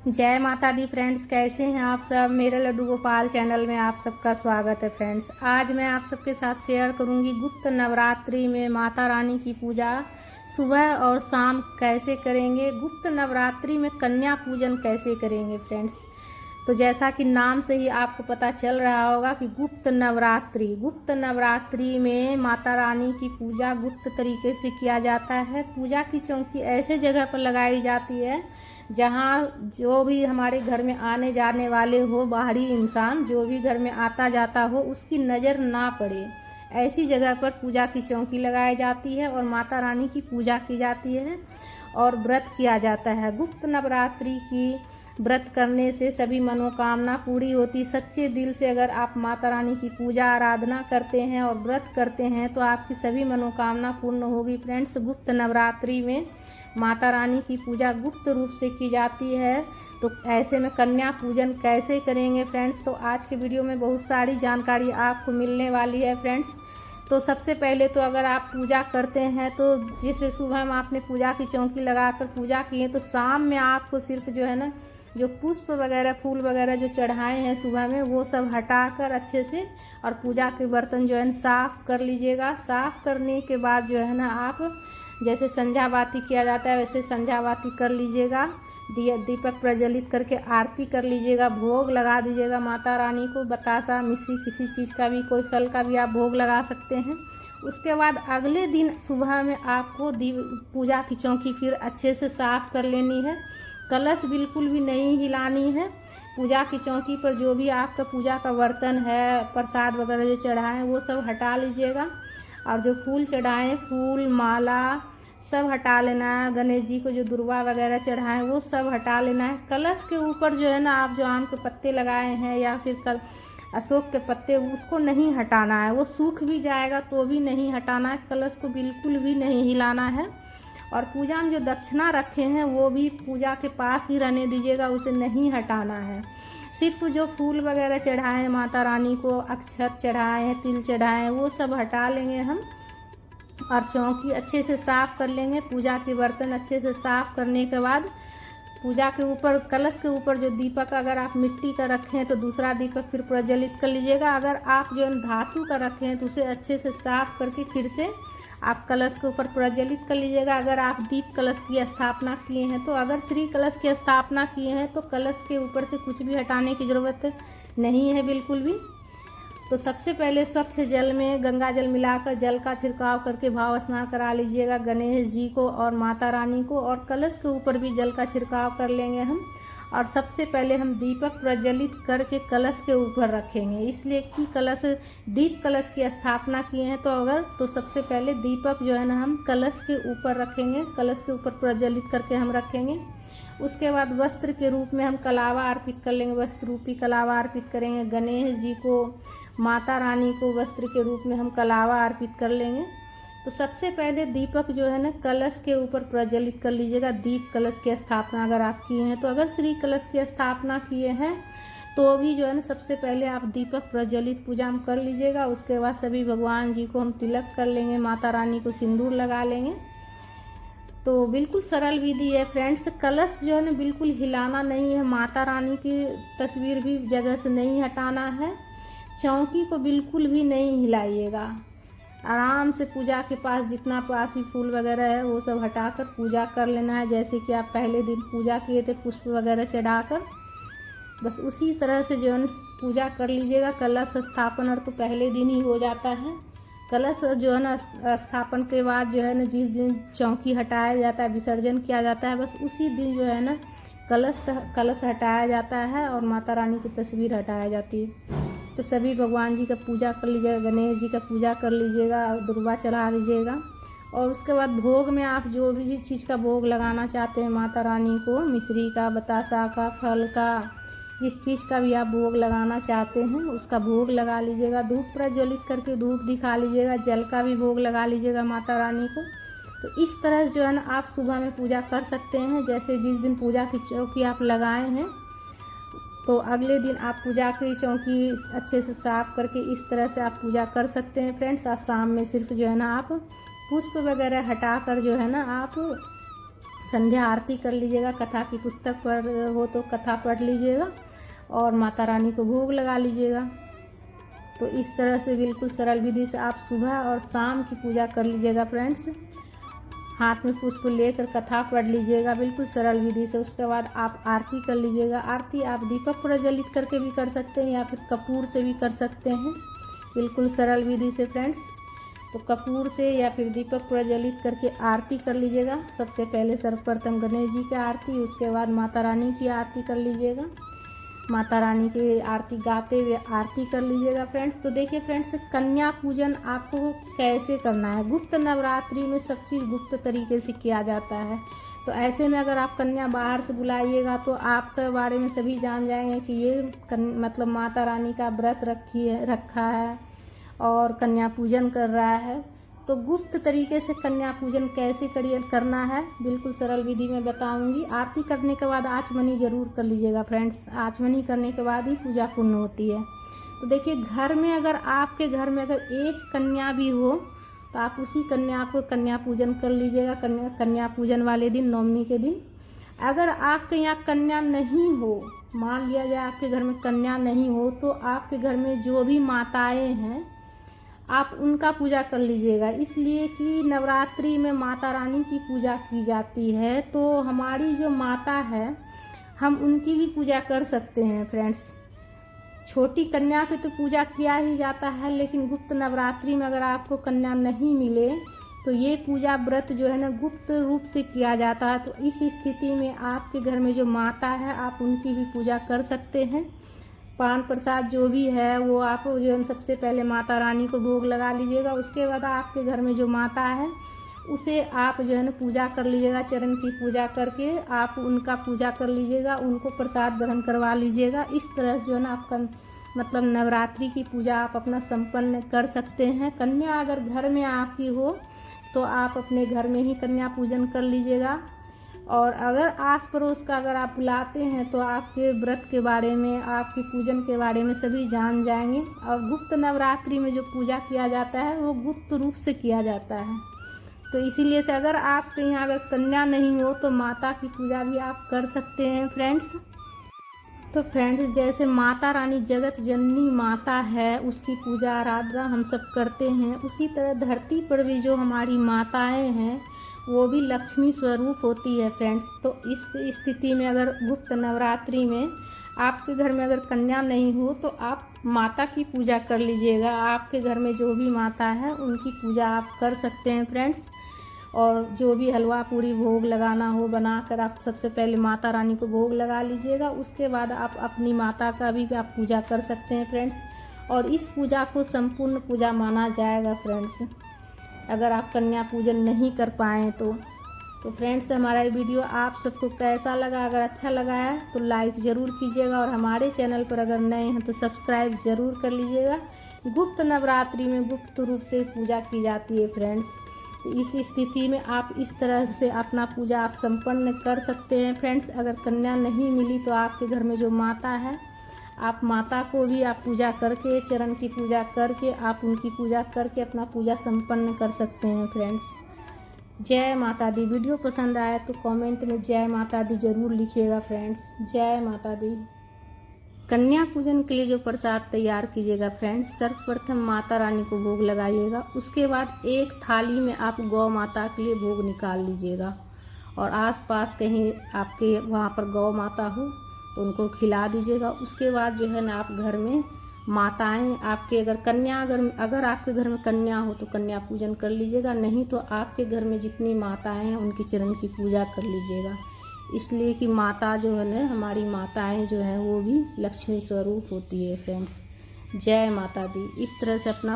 जय माता दी फ्रेंड्स, कैसे हैं आप सब। मेरे लड्डू गोपाल चैनल में आप सबका स्वागत है फ्रेंड्स। आज मैं आप सबके साथ शेयर करूंगी गुप्त नवरात्रि में माता रानी की पूजा सुबह और शाम कैसे करेंगे, गुप्त नवरात्रि में कन्या पूजन कैसे करेंगे फ्रेंड्स। तो जैसा कि नाम से ही आपको पता चल रहा होगा कि गुप्त नवरात्रि में माता रानी की पूजा गुप्त तरीके से किया जाता है। पूजा की चौकी ऐसे जगह पर लगाई जाती है जहाँ जो भी हमारे घर में आने जाने वाले हो, बाहरी इंसान जो भी घर में आता जाता हो, उसकी नज़र ना पड़े, ऐसी जगह पर पूजा की चौकी लगाई जाती है और माता रानी की पूजा की जाती है और व्रत किया जाता है। गुप्त नवरात्रि की व्रत करने से सभी मनोकामना पूरी होती। सच्चे दिल से अगर आप माता रानी की पूजा आराधना करते हैं और व्रत करते हैं तो आपकी सभी मनोकामना पूर्ण होगी फ्रेंड्स। गुप्त नवरात्रि में माता रानी की पूजा गुप्त रूप से की जाती है। तो ऐसे में कन्या पूजन कैसे करेंगे फ्रेंड्स, तो आज के वीडियो में बहुत सारी जानकारी आपको मिलने वाली है फ्रेंड्स। तो सबसे पहले तो अगर आप पूजा करते हैं तो जैसे सुबह में आपने पूजा की चौकी लगाकर पूजा की है, तो शाम में आपको सिर्फ जो है ना, जो पुष्प वगैरह फूल वगैरह जो चढ़ाए हैं सुबह में, वो सब हटाकर अच्छे से और पूजा के बर्तन जो है साफ़ कर लीजिएगा। साफ़ करने के बाद जो है ना, आप जैसे संध्या बाती किया जाता है वैसे संध्या बाती कर लीजिएगा। दीपक प्रज्वलित करके आरती कर लीजिएगा। भोग लगा दीजिएगा माता रानी को, बतासा मिश्री किसी चीज़ का भी, कोई फल का भी आप भोग लगा सकते हैं। उसके बाद अगले दिन सुबह में आपको पूजा की चौकी फिर अच्छे से साफ़ कर लेनी है। कलश बिल्कुल भी नहीं हिलानी है। पूजा की चौकी पर जो भी आपका पूजा का बर्तन है, प्रसाद वगैरह जो चढ़ाएं वो सब हटा लीजिएगा और जो फूल चढ़ाएं, फूल माला सब हटा लेना है। गणेश जी को जो दुर्वा वगैरह चढ़ाएं वो सब हटा लेना है। कलश के ऊपर जो है ना, आप जो आम के पत्ते लगाए हैं या फिर अशोक के पत्ते, उसको नहीं हटाना है। वो सूख भी जाएगा तो भी नहीं हटाना है। कलश को बिल्कुल भी नहीं हिलाना है। और पूजा में जो दक्षिणा रखे हैं वो भी पूजा के पास ही रहने दीजिएगा, उसे नहीं हटाना है। सिर्फ जो फूल वगैरह चढ़ाए हैं माता रानी को, अक्षत चढ़ाए हैं, तिल चढ़ाए हैं, वो सब हटा लेंगे हम और चौकी अच्छे से साफ़ कर लेंगे। पूजा के बर्तन अच्छे से साफ़ करने के बाद पूजा के ऊपर, कलश के ऊपर जो दीपक अगर आप मिट्टी का रखें तो दूसरा दीपक फिर प्रज्वलित कर लीजिएगा। अगर आप जो धातु का रखें हैं तो उसे अच्छे से साफ़ करके फिर से आप कलश के ऊपर प्रज्वलित कर लीजिएगा। अगर आप दीप कलश की स्थापना किए हैं तो, अगर श्री कलश की स्थापना किए हैं तो कलश के ऊपर से कुछ भी हटाने की ज़रूरत नहीं है बिल्कुल भी। तो सबसे पहले स्वच्छ जल में गंगा जल मिलाकर जल का छिड़काव करके भाव स्नान करा लीजिएगा गणेश जी को और माता रानी को, और कलश के ऊपर भी जल का छिड़काव कर लेंगे हम। और सबसे पहले हम दीपक प्रज्वलित करके कलश के ऊपर रखेंगे, इसलिए कि दीप कलश की स्थापना किए हैं तो सबसे पहले दीपक जो है ना हम कलश के ऊपर रखेंगे, कलश के ऊपर प्रज्वलित करके हम रखेंगे। उसके बाद वस्त्र के रूप में हम कलावा अर्पित कर लेंगे, वस्त्र रूपी कलावा अर्पित करेंगे गणेश जी को, माता रानी को वस्त्र के रूप में हम कलावा अर्पित कर लेंगे। तो सबसे पहले दीपक जो है ना कलश के ऊपर प्रज्वलित कर लीजिएगा। दीप कलश की स्थापना अगर आप किए हैं तो, अगर श्री कलश की स्थापना किए हैं तो भी जो है ना सबसे पहले आप दीपक प्रज्वलित पूजा में कर लीजिएगा। उसके बाद सभी भगवान जी को हम तिलक कर लेंगे, माता रानी को सिंदूर लगा लेंगे। तो बिल्कुल सरल विधि है फ्रेंड्स। कलश जो है ना बिल्कुल हिलाना नहीं है। माता रानी की तस्वीर भी जगह से नहीं हटाना है। चौकी को बिल्कुल भी नहीं हिलाइएगा। आराम से पूजा के पास जितना पासी फूल वगैरह है वो सब हटाकर पूजा कर लेना है, जैसे कि आप पहले दिन पूजा किए थे पुष्प वगैरह चढ़ाकर, बस उसी तरह से जो है पूजा कर लीजिएगा। कलश स्थापन और तो पहले दिन ही हो जाता है। कलश जो है ना स्थापन के बाद जो है ना, जिस दिन चौकी हटाया जाता है, विसर्जन किया जाता है, बस उसी दिन जो है ना कलश हटाया जाता है और माता रानी की तस्वीर हटाया जाती है। तो सभी भगवान जी का पूजा कर लीजिएगा, गणेश जी का पूजा कर लीजिएगा, दुर्वा चढ़ा लीजिएगा। और उसके बाद भोग में आप जो भी चीज़ का भोग लगाना चाहते हैं माता रानी को, मिश्री का, बतासा का, फल का, जिस चीज़ का भी आप भोग लगाना चाहते हैं उसका भोग लगा लीजिएगा। धूप प्रज्वलित करके धूप दिखा लीजिएगा। जल का भी भोग लगा लीजिएगा माता रानी को। तो इस तरह जो है ना आप सुबह में पूजा कर सकते हैं। जैसे जिस दिन पूजा की चौकी आप लगाए हैं तो अगले दिन आप पूजा की चौकी अच्छे से साफ़ करके इस तरह से आप पूजा कर सकते हैं फ्रेंड्स। आज शाम में सिर्फ जो है ना आप पुष्प वगैरह हटाकर जो है ना आप संध्या आरती कर लीजिएगा। कथा की पुस्तक पर हो तो कथा पढ़ लीजिएगा और माता रानी को भोग लगा लीजिएगा। तो इस तरह से बिल्कुल सरल विधि से आप सुबह और शाम की पूजा कर लीजिएगा फ्रेंड्स। हाथ में पुष्प लेकर कथा पढ़ लीजिएगा बिल्कुल सरल विधि से। उसके बाद आप आरती कर लीजिएगा। आरती आप दीपक प्रज्वलित करके भी कर सकते हैं या फिर कपूर से भी कर सकते हैं, बिल्कुल सरल विधि से फ्रेंड्स। तो कपूर से या फिर दीपक प्रज्वलित करके आरती कर लीजिएगा। सबसे पहले सर्वप्रथम गणेश जी की आरती, उसके बाद माता रानी की आरती कर लीजिएगा। माता रानी की आरती गाते हुए आरती कर लीजिएगा फ्रेंड्स। तो देखिए फ्रेंड्स, कन्या पूजन आपको कैसे करना है। गुप्त नवरात्रि में सब चीज़ गुप्त तरीके से किया जाता है। तो ऐसे में अगर आप कन्या बाहर से बुलाइएगा तो आपके बारे में सभी जान जाएंगे कि ये मतलब माता रानी का व्रत रखा है और कन्या पूजन कर रहा है। तो गुप्त तरीके से कन्या पूजन कैसे करना है बिल्कुल सरल विधि में बताऊंगी। आरती करने के बाद आचमनी ज़रूर कर लीजिएगा फ्रेंड्स। आचमनी करने के बाद ही पूजा पूर्ण होती है। तो देखिए, घर में अगर आपके घर में अगर एक कन्या भी हो तो आप उसी कन्या को कन्या पूजन कर लीजिएगा। कन्या पूजन वाले दिन, नवमी के दिन। अगर आपके यहाँ कन्या नहीं हो, मान लिया जाए आपके घर में कन्या नहीं हो, तो आपके घर में जो भी माताएं हैं आप उनका पूजा कर लीजिएगा। इसलिए कि नवरात्रि में माता रानी की पूजा की जाती है, तो हमारी जो माता है हम उनकी भी पूजा कर सकते हैं फ्रेंड्स। छोटी कन्या की तो पूजा किया ही जाता है, लेकिन गुप्त नवरात्रि में अगर आपको कन्या नहीं मिले तो ये पूजा व्रत जो है ना गुप्त रूप से किया जाता है। तो इस स्थिति में आपके घर में जो माता है आप उनकी भी पूजा कर सकते हैं। पान प्रसाद जो भी है वो आप जो है सबसे पहले माता रानी को भोग लगा लीजिएगा। उसके बाद आपके घर में जो माता है उसे आप जो है ना पूजा कर लीजिएगा। चरण की पूजा करके आप उनका पूजा कर लीजिएगा, उनको प्रसाद ग्रहण करवा लीजिएगा। इस तरह जो है ना आपका मतलब नवरात्रि की पूजा आप अपना संपन्न कर सकते हैं। कन्या अगर घर में आपकी हो तो आप अपने घर में ही कन्या पूजन कर लीजिएगा। और अगर आस पड़ोस का अगर आप बुलाते हैं तो आपके व्रत के बारे में, आपके पूजन के बारे में सभी जान जाएंगे। और गुप्त नवरात्रि में जो पूजा किया जाता है वो गुप्त रूप से किया जाता है। तो इसीलिए से अगर आपके यहाँ अगर कन्या नहीं हो तो माता की पूजा भी आप कर सकते हैं फ्रेंड्स। तो फ्रेंड्स, जैसे माता रानी जगत जननी माता है, उसकी पूजा आराधना हम सब करते हैं, उसी तरह धरती पर भी जो हमारी माताएं हैं वो भी लक्ष्मी स्वरूप होती है फ्रेंड्स। तो इस स्थिति में अगर गुप्त नवरात्रि में आपके घर में अगर कन्या नहीं हो तो आप माता की पूजा कर लीजिएगा। आपके घर में जो भी माता है उनकी पूजा आप कर सकते हैं फ्रेंड्स। और जो भी हलवा पूरी भोग लगाना हो बनाकर आप सबसे पहले माता रानी को भोग लगा लीजिएगा। उसके बाद आप अपनी माता का भी आप पूजा कर सकते हैं फ्रेंड्स। और इस पूजा को संपूर्ण पूजा माना जाएगा फ्रेंड्स, अगर आप कन्या पूजन नहीं कर पाएँ तो फ्रेंड्स, हमारा ये वीडियो आप सबको कैसा लगा? अगर अच्छा लगा है तो लाइक ज़रूर कीजिएगा और हमारे चैनल पर अगर नए हैं तो सब्सक्राइब ज़रूर कर लीजिएगा। गुप्त नवरात्रि में गुप्त रूप से पूजा की जाती है फ्रेंड्स। तो इस स्थिति में आप इस तरह से अपना पूजा आप संपन्न कर सकते हैं फ्रेंड्स। अगर कन्या नहीं मिली तो आपके घर में जो माता है आप माता को भी आप पूजा करके, चरण की पूजा करके, आप उनकी पूजा करके अपना पूजा संपन्न कर सकते हैं फ्रेंड्स। जय माता दी। वीडियो पसंद आए तो कमेंट में जय माता दी ज़रूर लिखिएगा फ्रेंड्स। जय माता दी। कन्या पूजन के लिए जो प्रसाद तैयार कीजिएगा फ्रेंड्स, सर्वप्रथम माता रानी को भोग लगाइएगा। उसके बाद एक थाली में आप गौ माता के लिए भोग निकाल लीजिएगा और आसपास कहीं आपके वहाँ पर गौ माता हो तो उनको खिला दीजिएगा। उसके बाद जो है ना आप घर में माताएं आपके अगर आपके घर में कन्या हो तो कन्या पूजन कर लीजिएगा, नहीं तो आपके घर में जितनी माताएं हैं उनकी चरण की पूजा कर लीजिएगा। इसलिए कि माता जो है ना, हमारी माताएं जो हैं वो भी लक्ष्मी स्वरूप होती है फ्रेंड्स। जय माता दी। इस तरह से अपना